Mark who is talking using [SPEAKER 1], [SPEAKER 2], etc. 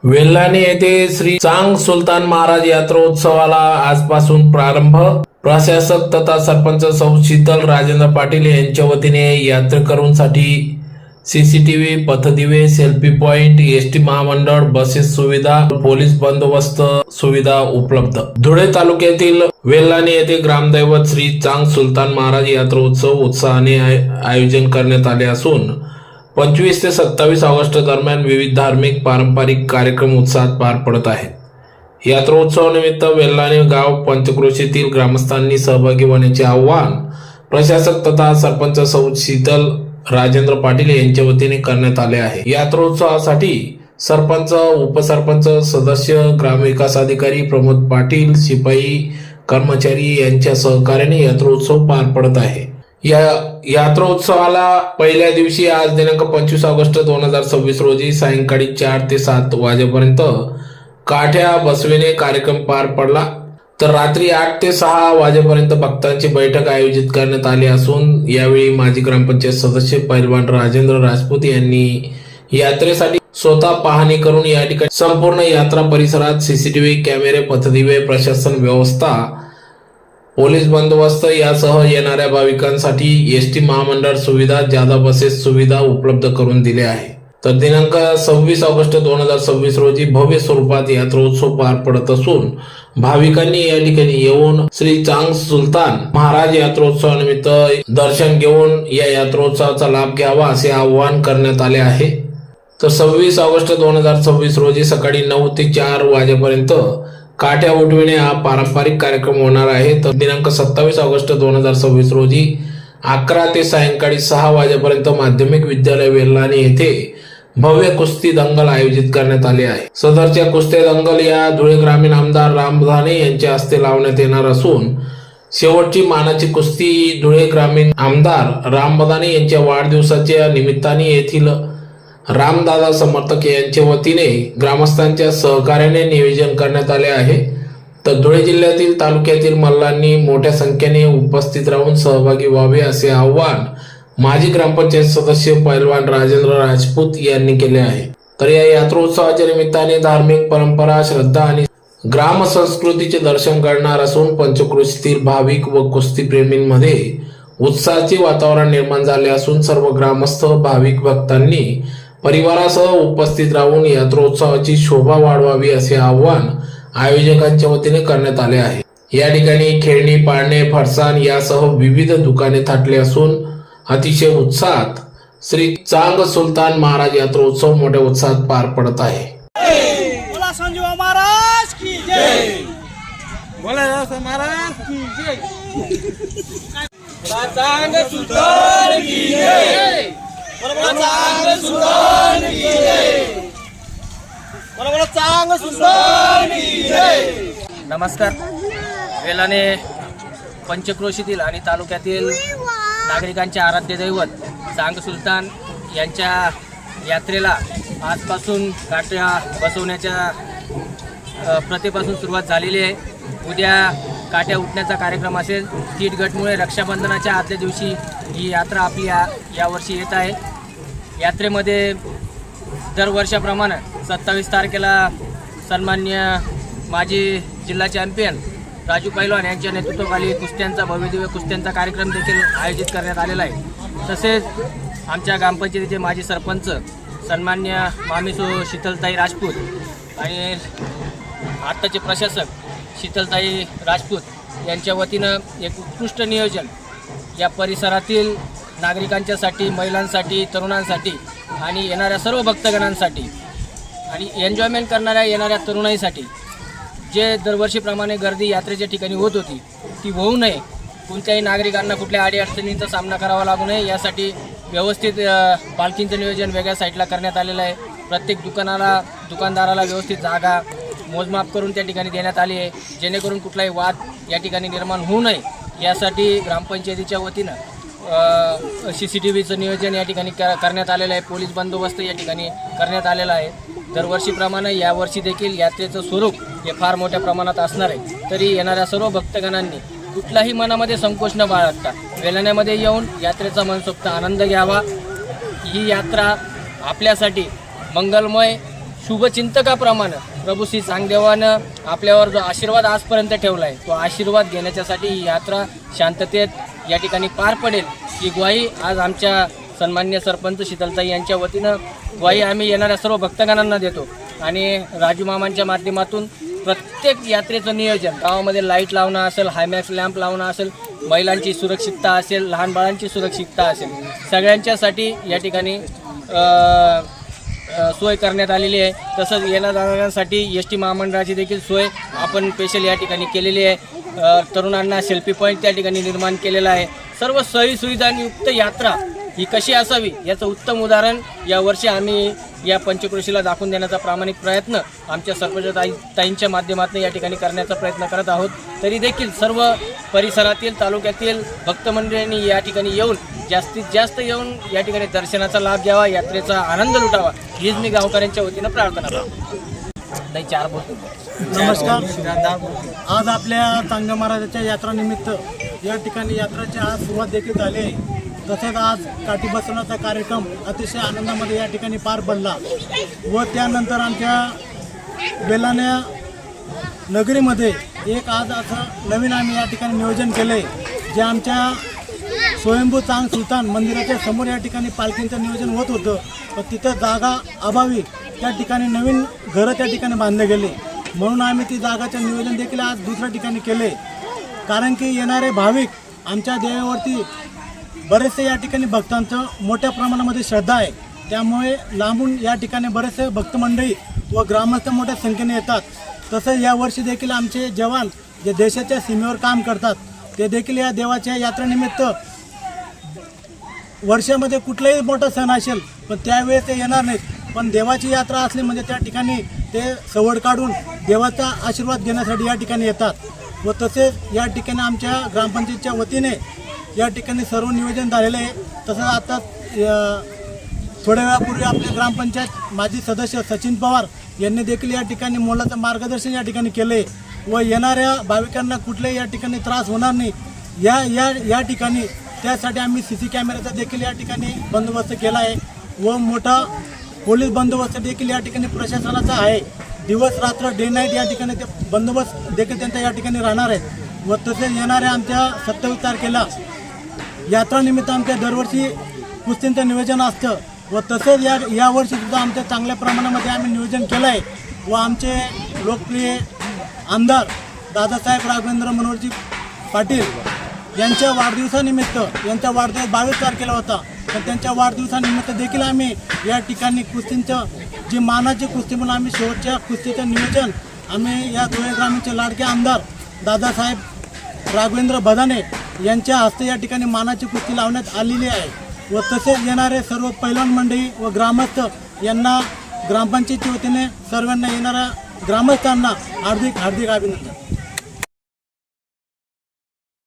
[SPEAKER 1] वेल्हाणे येथे श्री चांग सुलतान महाराज यात्रोत्सवाला आजपासून प्रारंभ. प्रशासक तथा सरपंच सौ शीतल राजेंद्र पाटील यांच्या वतीने यात्रेकरूंसाठी सीसीटीव्ही, पथदिवे, सेल्फी पॉइंट, एसटी महामंडळ बसेस सुविधा, पोलीस बंदोबस्त सुविधा उपलब्ध. धुळे तालुक्यातील वेल्हाणे येथे ग्रामदैवत श्री चांग सुलतान महाराज यात्रोत्सव उत्साहाने आयोजन करण्यात आले असून 25 ते 27 ऑगस्ट दरम्यान विविध धार्मिक पारंपरिक कार्यक्रम उत्साहात पार पडत आहेत. यात्रोत्सवानिमित्त वेल्हाणे गाव पंचक्रोशीतील ग्रामस्थांनी सहभागी होण्याचे आवाहन प्रशासक तथा सरपंच सौ शीतल राजेंद्र पाटील यांच्या वतीने करण्यात आले आहे. यात्रोत्सवासाठी सरपंच, उपसरपंच, सदस्य, ग्रामविकास अधिकारी प्रमोद पाटील, शिपाई, कर्मचारी यांच्या सहकार्याने यात्रोत्सव पार पडत आहे. या यात्रोत्सवाला पहिल्या दिवशी आज दिनांक 25 ऑगस्ट 2026 रोजी सायंकाळी 4 ते 7 वाजेपर्यंत काठ्या बसविणे कार्यक्रम पार पडला. तर रात्री 8 ते 6 वाजेपर्यंत भक्तांची बैठक आयोजित करण्यात आली असून यावेळी माजी ग्रामपंचायत सदस्य पैलवान राजेंद्र राजपूत यांनी यात्रेसाठी स्वतः पाहणी करून या ठिकाणी संपूर्ण यात्रा परिसरात सीसीटीव्ही कॅमेरे, पथदिवे, प्रशासन व्यवस्था, पोलीस बंदोबस्त यासह येणाऱ्या भाविकांसाठी एसटी महामंडळ सुविधा, जादा बसेस सुविधा उपलब्ध करून दिले आहे. तर दिनांक 26 ऑगस्ट 2026 रोजी भव्य स्वरूपात यात्रोत्सव पार पडत असून भाविकांनी या ठिकाणी येऊन श्री चांग सुलतान महाराज यात्रोत्सवानिमित्त दर्शन घेऊन या यात्रोत्सवाचा लाभ घ्यावा असे आवाहन करण्यात आले आहे. तर 26 ऑगस्ट 2026 रोजी सकाळी 9 ते 4 वाजेपर्यंत काठ्या उठविणे हा पारंपरिक कार्यक्रम होणार आहे. तर दिनांक 27 ऑगस्ट 2026 रोजी 11 ते सायंकाळी 6 वाजेपर्यंत माध्यमिक विद्यालय वेल्हाणे येथे भव्य कुस्ती दंगल आयोजित करण्यात आले आहे. सदरच्या कुस्ती दंगल या धुळे ग्रामीण आमदार राम बधाने यांच्या हस्ते लावण्यात येणार असून शेवटची मानाची कुस्ती धुळे ग्रामीण आमदार राम बधाने यांच्या वाढदिवसाच्या निमित्ताने येथील रामदादा समर्थक यांच्या वतीने ग्रामस्थांच्या सहकार्याने नियोजन करण्यात आले आहे. तर धुळे जिल्ह्यातील तालुक्यातील मल्लांनी मोठ्या संख्येने उपस्थित राहून सहभागी व्हावे असे आवाहन माजी ग्रामपंचायत सदस्य पैलवान राजेंद्र राजपूत यांनी केले आहे. तर या यात्रोत्सवाच्या निमित्ताने धार्मिक परंपरा, श्रद्धा आणि ग्राम संस्कृतीचे दर्शन घडणार असून पंचक्रोशीतील भाविक व कुस्ती प्रेमींमध्ये उत्साहाचे वातावरण निर्माण झाले असून सर्व ग्रामस्थ भाविक भक्तांनी परिवारासह उपस्थित राहून यात्रोत्सवाची शोभा वाढवावी असे आवाहन आयोजकांच्या वतीने करण्यात आले आहे. या ठिकाणी खेळणी, पाळणे, फरसाण यासह विविध दुकाने थाटले असून अतिशय उत्साहात श्री चांग सुलतान महाराज यात्रोत्सव मोठ्या उत्साहात पार पडत आहे.
[SPEAKER 2] बोला संजू महाराज की जय. बोला महाराज की जय. चांग सुलतान की जय. चांग सुलतान की जय. चांग सुलतान की जय.
[SPEAKER 3] नमस्कार. वेल्हाणे पंचक्रोशीतील आणि तालुक्यातील नागरिकांचे आराध्य दैवत चांग सुलतान यांच्या यात्रेला आजपासून काठ्या बसवण्याच्या प्रथेपासून सुरुवात झालेली आहे. उद्या काठ्या उठण्याचा कार्यक्रम असेल. तीट गटमुळे रक्षाबंधनाच्या आदल्या दिवशी ही यात्रा आपली यावर्षी येत आहे. यात्रेमध्ये दरवर्षाप्रमाणे 27 तारखेला सन्माननीय माजी जिल्हा चॅम्पियन राजू पैलवान यांच्या नेतृत्वाखाली कुस्त्यांचा भव्यदिव्य कुस्त्यांचा कार्यक्रम देखील आयोजित करण्यात आलेला आहे. तसेच आमच्या ग्रामपंचायतीचे माजी सरपंच सन्माननीय मामीसो शीतलताई राजपूत आणि आत्ताचे प्रशासक शीतलताई राजपूत यांच्या वतीनं एक उत्कृष्ट नियोजन या परिसरातील नागरिकांच्यासाठी, महिलांसाठी, तरुणांसाठी आणि येणाऱ्या सर्व भक्तगणांसाठी आणि एन्जॉयमेंट करणाऱ्या येणाऱ्या तरुणाईसाठी जे दरवर्षीप्रमाणे गर्दी यात्रेच्या ठिकाणी होत होती ती होऊ नये, कोणत्याही नागरिकांना कुठल्या अडीअडचणींचा सामना करावा लागू नये यासाठी व्यवस्थित पालखींचं नियोजन वेगळ्या साईडला करण्यात आलेलं आहे. प्रत्येक दुकानदाराला व्यवस्थित जागा मोजमाप करून त्या ठिकाणी देण्यात आली आहे, जेणेकरून कुठलाही वाद या ठिकाणी निर्माण होऊ नये यासाठी ग्रामपंचायतीच्या वतीनं CCTVचं नियोजन या ठिकाणी करण्यात आलेलं आहे. पोलीस बंदोबस्त या ठिकाणी करण्यात आलेला आहे. दरवर्षीप्रमाणे यावर्षी देखील यात्रेचं स्वरूप हे फार मोठ्या प्रमाणात असणार आहे. तरी येणाऱ्या सर्व भक्तगणांनी कुठलाही मनामध्ये संकोच न बाळगता वेल्हाण्यामध्ये येऊन यात्रेचा मनसोक्त आनंद घ्यावा. ही यात्रा आपल्यासाठी मंगलमय, शुभचिंतकाप्रमाणे प्रभू श्री चांगदेवानं आपल्यावर जो आशीर्वाद आजपर्यंत ठेवला आहे तो आशीर्वाद घेण्याच्यासाठी ही यात्रा शांततेत या ठिकाणी पार पडेल ही ग्वाही आज आमच्या सन्मान्य सरपंच शीतलताई यांच्या वतीनं ग्वाही आम्ही येणाऱ्या सर्व भक्तगणांना देतो. आणि राजू मामांच्या माध्यमातून प्रत्येक यात्रेचं नियोजन गावामध्ये लाईट लावणं असेल, हायमॅक्स लॅम्प लावणं असेल, महिलांची सुरक्षितता असेल, लहान बाळांची सुरक्षितता असेल, सगळ्यांच्यासाठी या ठिकाणी सोय करण्यात आलेली आहे. तसंच येणाऱ्यांसाठी एस.टी. महामंडळाची देखील सोय आपण स्पेशल या ठिकाणी केलेली आहे. तरुणांना सेल्फी पॉईंट त्या ठिकाणी निर्माण केलेला आहे. सर्व सोयी सुविधांयुक्त यात्रा ही कशी असावी याचं उत्तम उदाहरण यावर्षी आम्ही या पंचक्रोशीला दाखवून देण्याचा प्रामाणिक प्रयत्न आमच्या सरपंच ताईंच्या माध्यमातून या ठिकाणी करण्याचा प्रयत्न करत आहोत. तरी देखील सर्व परिसरातील तालुक्यातील भक्तमंडळींनी या ठिकाणी येऊन जास्तीत जास्त येऊन या ठिकाणी दर्शनाचा लाभ घ्यावा, यात्रेचा आनंद लुटावा हीच मी गावकऱ्यांच्या वतीनं प्रार्थना करतो. नाही चार बोलतो.
[SPEAKER 4] नमस्कार. आज आपल्या चांगदेव महाराजाच्या यात्रानिमित्त या ठिकाणी यात्राची आज सुरुवात देखील झाली आहे. तसंच आज काठी बसवण्याचा कार्यक्रम अतिशय आनंदामध्ये या ठिकाणी पार पडला व त्यानंतर आमच्या बेलाण्या नगरीमध्ये एक आज असं नवीन आम्ही या ठिकाणी नियोजन केलं आहे जे आमच्या स्वयंभू चांग सुलतान मंदिराच्या समोर या ठिकाणी पालखींचं नियोजन होत होतं. पण तिथं जागा अभावी त्या ठिकाणी नवीन घरं त्या ठिकाणी बांधले गेले म्हणून आम्ही ती जागाचं नियोजन देखील आज दुसऱ्या ठिकाणी केले. कारण की येणारे भाविक आमच्या देवावरती बरेचसे या ठिकाणी भक्तांचं मोठ्या प्रमाणामध्ये श्रद्धा आहे. त्यामुळे लांबून या ठिकाणी बरेचसे भक्तमंडळी व ग्रामस्थ मोठ्या संख्येने येतात. तसंच यावर्षी देखील आमचे जवान जे देशाच्या सीमेवर काम करतात ते देखील या देवाच्या यात्रेनिमित्त वर्षामध्ये कुठलाही मोठा सण असेल पण त्यावेळेस ते येणार नाहीत. पण देवाची यात्रा असली म्हणजे त्या ठिकाणी ते सवड काढून देवाचा आशीर्वाद घेण्यासाठी या ठिकाणी येतात. व तसेच या ठिकाणी आमच्या ग्रामपंचायतच्या वतीने या ठिकाणी सर्व नियोजन झालेलं आहे. तसंच आता थोड्या वेळापूर्वी आपल्या ग्रामपंचायत माजी सदस्य सचिन पवार यांनी देखील या ठिकाणी मोलाचं मार्गदर्शन या ठिकाणी केलं आहे व येणाऱ्या भाविकांना कुठल्याही या ठिकाणी त्रास होणार नाही या ठिकाणी त्यासाठी आम्ही CC कॅमेऱ्याचा देखील या ठिकाणी बंदोबस्त केला आहे व मोठा पोलीस बंदोबस्त देखील या ठिकाणी प्रशासनाचा आहे. दिवस रात्र डे नाईट या ठिकाणी ते बंदोबस्त देखील त्यांचा या ठिकाणी राहणार आहे. व तसेच येणाऱ्या आमच्या 27 तारखेला यात्रानिमित्त आमच्या दरवर्षी कुस्तींचं नियोजन असतं व तसेच यावर्षी सुद्धा आमच्या चांगल्या प्रमाणामध्ये आम्ही नियोजन केलं आहे व आमचे लोकप्रिय आमदार दादासाहेब राघवेंद्र मनोहरजी पाटील यांच्या वाढदिवसानिमित्त यांचा वाढदिवस 22 तारखेला होता तर त्यांच्या वाढदिवसानिमित्त देखील आम्ही या ठिकाणी कुस्तींचं जी मानाची कुस्ती म्हणून आम्ही शेवटच्या कुस्तीचं नियोजन आम्ही या धुळे ग्रामीणचे लाडके आमदार दादासाहेब राघवेंद्र बदाने यांच्या हस्ते या ठिकाणी मानाची कुस्ती लावण्यात आलेली आहे. व तसेच येणारे सर्व पैलवान मंडळी व ग्रामस्थ यांना ग्रामपंचायतीच्या वतीने सर्वांना येणाऱ्या ग्रामस्थांना हार्दिक अभिनंदन.